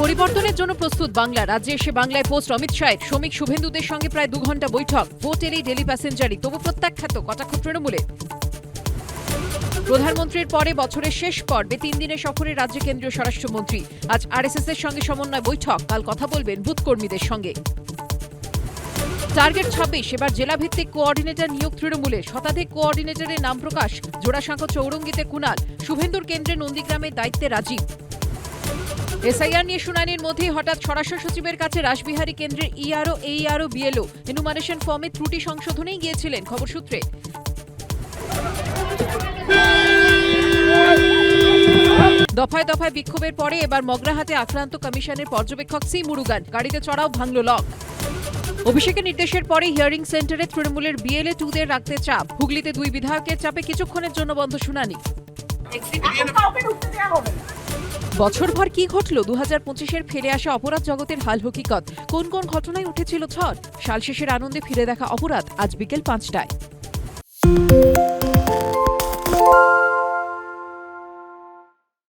পরিবর্তনের জন্য প্রস্তুত বাংলা। রাজ্যে এসে বাংলায় পোস্ট অমিত শাহের। শ্রমিক শুভেন্দুদের সঙ্গে প্রায় 2 ঘন্টা বৈঠক। ভোট এলেই ডেলি প্যাসেঞ্জারই, তবু প্রত্যাখ্যাত কটাক্ষ তৃণমূলে। প্রধানমন্ত্রীর পরে বছরের শেষ পর্বে 3 দিনের সফরে রাজ্যে কেন্দ্রীয় স্বরাষ্ট্রমন্ত্রী। আজ আরএসএস এর সঙ্গে সমন্বয় বৈঠক। কাল কথা বলবেন বুথ কর্মীদের সঙ্গে। টার্গেট 26, এবার জেলাভিত্তিক কোঅর্ডিনেটর নিয়োগ তৃণমূলের। শতাধিক কোঅর্ডিনেটরের নাম প্রকাশ। জোড়াসাঁকো চৌরঙ্গিতে কুণাল, শুভেন্দুর কেন্দ্রে নন্দীগ্রামের দায়িত্বে রাজীব। এসআইআর নিয়ে শুনানির মধ্যেই হঠাৎ স্বরাষ্ট্র সচিবের কাছে রাসবিহারী কেন্দ্রের ইআরও, এইআরও, বিএলও। এনুমারেশন ফর্মে ত্রুটি সংশোধনেই গিয়েছিলেন খবর সূত্রে। দফায় দফায় বিক্ষোভের পরে এবার মগরাহাটে আক্রান্ত কমিশনের পর্যবেক্ষক সি মুরুগান। গাড়িতে চড়াও ভাঙল লক। অভিষেকের নির্দেশের পরে হিয়ারিং সেন্টারে তৃণমূলের বিএলএ 2দের রাখতে চাপ। হুগলিতে 2 বিধায়কের চাপে কিছুক্ষণের জন্য বন্ধ শুনানি। বছরভর কি ঘটল? 2025-এর ফিরে আসা অপরাধ জগতের হাল হকিকত। কোন কোন ঘটনায় উঠেছিল ঝড়? সাল শেষের আনন্দে ফিরে দেখা অপরাধ আজ বিকেল 5টায়।